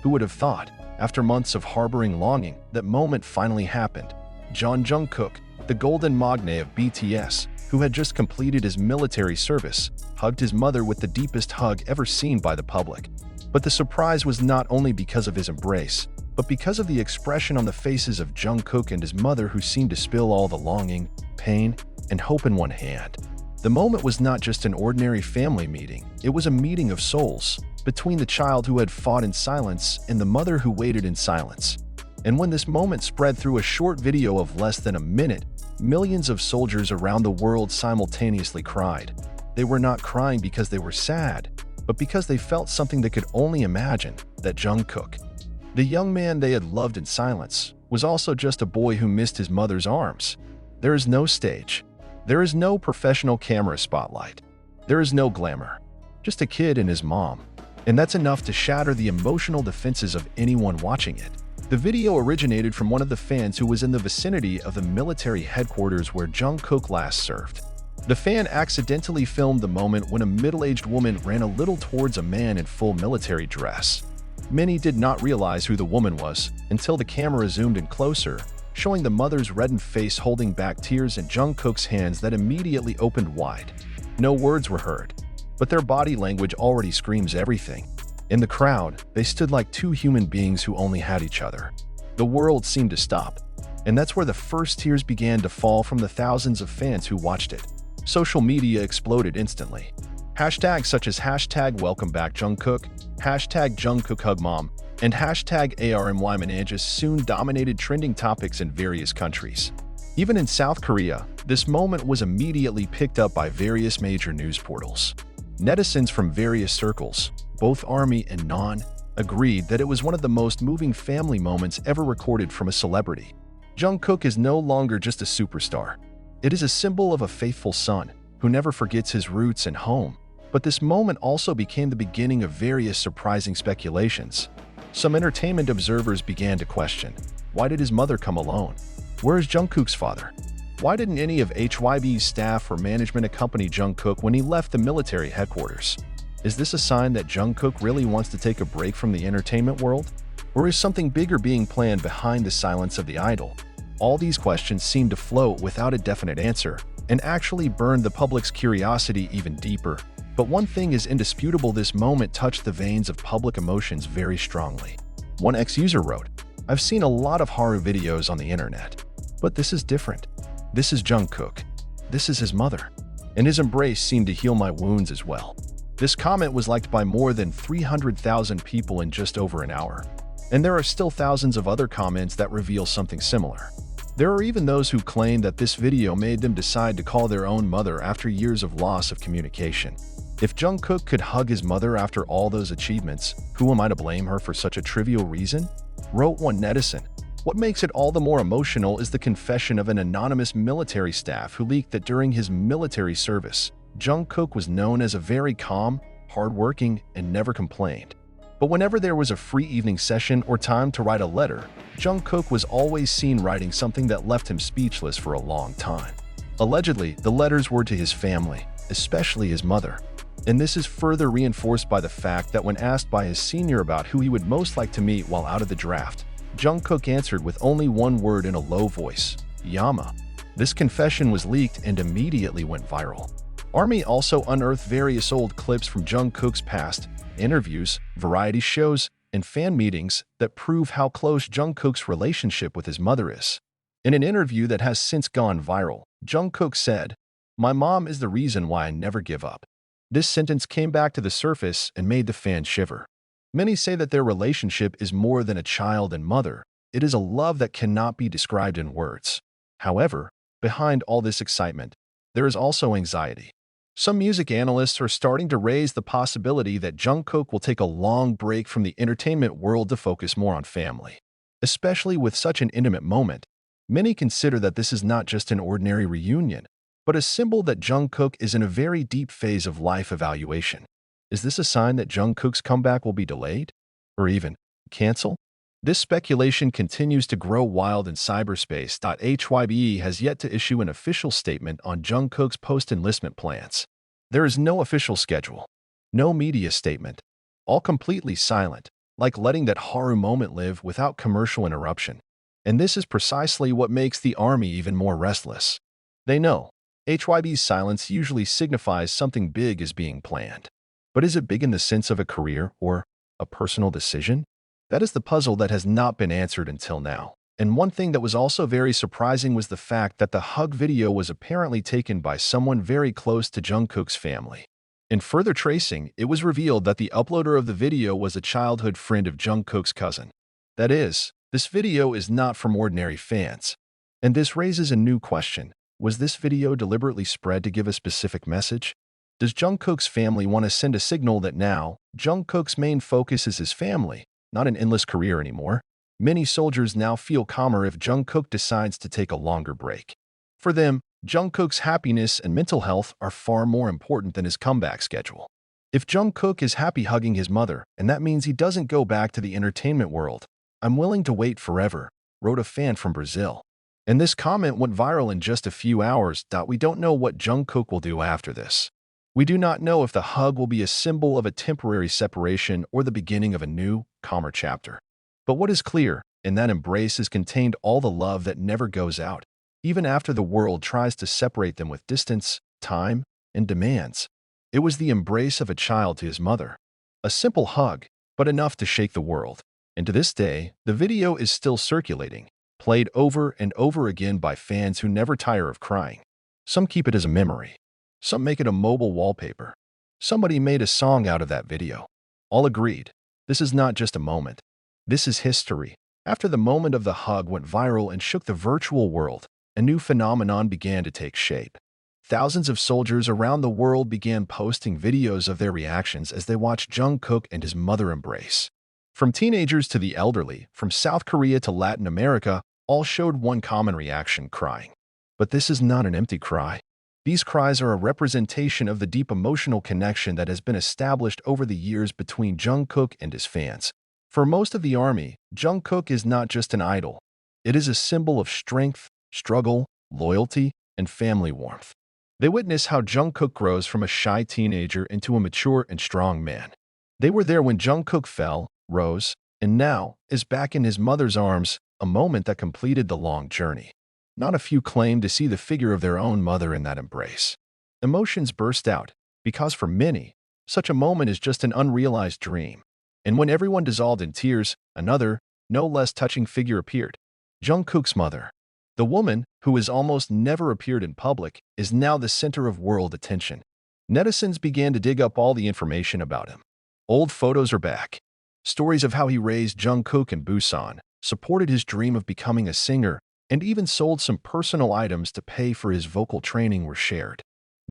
Who would have thought, after months of harboring longing, that moment finally happened? Jungkook, the golden magne of BTS, who had just completed his military service, hugged his mother with the deepest hug ever seen by the public. But the surprise was not only because of his embrace, but because of the expression on the faces of Jungkook and his mother, who seemed to spill all the longing, pain, and hope in one hand. The moment was not just an ordinary family meeting, it was a meeting of souls, between the child who had fought in silence and the mother who waited in silence. And when this moment spread through a short video of less than a minute, millions of soldiers around the world simultaneously cried. They were not crying because they were sad, but because they felt something they could only imagine, that Jungkook, the young man they had loved in silence, was also just a boy who missed his mother's arms. There is no stage. There is no professional camera spotlight. There is no glamour. Just a kid and his mom. And that's enough to shatter the emotional defenses of anyone watching it. The video originated from one of the fans who was in the vicinity of the military headquarters where Jungkook last served. The fan accidentally filmed the moment when a middle-aged woman ran a little towards a man in full military dress. Many did not realize who the woman was until the camera zoomed in closer, showing the mother's reddened face holding back tears and Jungkook's hands that immediately opened wide. No words were heard, but their body language already screams everything. In the crowd, they stood like two human beings who only had each other. The world seemed to stop, and that's where the first tears began to fall from the thousands of fans who watched it. Social media exploded instantly. Hashtags such as hashtag welcome back Jungkook, hashtag Jungkook hug mom, and hashtag ARMYManages soon dominated trending topics in various countries. Even in South Korea, this moment was immediately picked up by various major news portals. Netizens from various circles, both army and non, agreed that it was one of the most moving family moments ever recorded from a celebrity. Jungkook is no longer just a superstar. It is a symbol of a faithful son who never forgets his roots and home. But this moment also became the beginning of various surprising speculations. Some entertainment observers began to question, why did his mother come alone? Where is Jungkook's father? Why didn't any of HYB's staff or management accompany Jungkook when he left the military headquarters? Is this a sign that Jungkook really wants to take a break from the entertainment world? Or is something bigger being planned behind the silence of the idol? All these questions seemed to float without a definite answer, and actually burned the public's curiosity even deeper. But one thing is indisputable: this moment touched the veins of public emotions very strongly. One ex-user wrote, "I've seen a lot of Haru videos on the internet, but this is different. This is Jungkook. This is his mother. And his embrace seemed to heal my wounds as well." This comment was liked by more than 300,000 people in just over an hour. And there are still thousands of other comments that reveal something similar. There are even those who claim that this video made them decide to call their own mother after years of loss of communication. If Jungkook could hug his mother after all those achievements, who am I to blame her for such a trivial reason? Wrote one netizen. What makes it all the more emotional is the confession of an anonymous military staff who leaked that during his military service, Jungkook was known as a very calm, hardworking, and never complained. But whenever there was a free evening session or time to write a letter, Jungkook was always seen writing something that left him speechless for a long time. Allegedly, the letters were to his family, especially his mother. And this is further reinforced by the fact that when asked by his senior about who he would most like to meet while out of the draft, Jungkook answered with only one word in a low voice, Yama. This confession was leaked and immediately went viral. ARMY also unearthed various old clips from Jungkook's past, interviews, variety shows, and fan meetings that prove how close Jungkook's relationship with his mother is. In an interview that has since gone viral, Jungkook said, "My mom is the reason why I never give up." This sentence came back to the surface and made the fans shiver. Many say that their relationship is more than a child and mother. It is a love that cannot be described in words. However, behind all this excitement, there is also anxiety. Some music analysts are starting to raise the possibility that Jungkook will take a long break from the entertainment world to focus more on family. Especially with such an intimate moment, many consider that this is not just an ordinary reunion, but a symbol that Jungkook is in a very deep phase of life evaluation. Is this a sign that Jungkook's comeback will be delayed? Or even cancel? This speculation continues to grow wild in cyberspace. HYBE has yet to issue an official statement on Jungkook's post-enlistment plans. There is no official schedule, no media statement, all completely silent. like letting that Haru moment live without commercial interruption. And this is precisely what makes the army even more restless. They know HYB's silence usually signifies something big is being planned. But is it big in the sense of a career or a personal decision? That is the puzzle that has not been answered until now. And one thing that was also very surprising was the fact that the hug video was apparently taken by someone very close to Jungkook's family. In further tracing, it was revealed that the uploader of the video was a childhood friend of Jungkook's cousin. That is, this video is not from ordinary fans. And this raises a new question. Was this video deliberately spread to give a specific message? Does Jungkook's family want to send a signal that now, Jungkook's main focus is his family, not an endless career anymore? Many soldiers now feel calmer if Jungkook decides to take a longer break. For them, Jungkook's happiness and mental health are far more important than his comeback schedule. If Jungkook is happy hugging his mother, and that means he doesn't go back to the entertainment world, I'm willing to wait forever, wrote a fan from Brazil. And this comment went viral in just a few hours. We don't know what Jungkook will do after this. We do not know if the hug will be a symbol of a temporary separation or the beginning of a new, calmer chapter. But what is clear, in that embrace is contained all the love that never goes out, even after the world tries to separate them with distance, time, and demands. It was the embrace of a child to his mother. A simple hug, but enough to shake the world. And to this day, the video is still circulating, played over and over again by fans who never tire of crying. Some keep it as a memory. Some make it a mobile wallpaper. Somebody made a song out of that video. All agreed, this is not just a moment. This is history. After the moment of the hug went viral and shook the virtual world, a new phenomenon began to take shape. Thousands of soldiers around the world began posting videos of their reactions as they watched Jungkook and his mother embrace. From teenagers to the elderly, from South Korea to Latin America, all showed one common reaction: crying. But this is not an empty cry. These cries are a representation of the deep emotional connection that has been established over the years between Jungkook and his fans. For most of the army, Jungkook is not just an idol. It is a symbol of strength, struggle, loyalty, and family warmth. They witness how Jungkook grows from a shy teenager into a mature and strong man. They were there when Jungkook fell, rose, and now is back in his mother's arms, a moment that completed the long journey. Not a few claim to see the figure of their own mother in that embrace. Emotions burst out, because for many, such a moment is just an unrealized dream. And when everyone dissolved in tears, another, no less touching figure appeared. Jungkook's mother. The woman, who has almost never appeared in public, is now the center of world attention. Netizens began to dig up all the information about him. Old photos are back. Stories of how he raised Jungkook in Busan, supported his dream of becoming a singer, and even sold some personal items to pay for his vocal training were shared.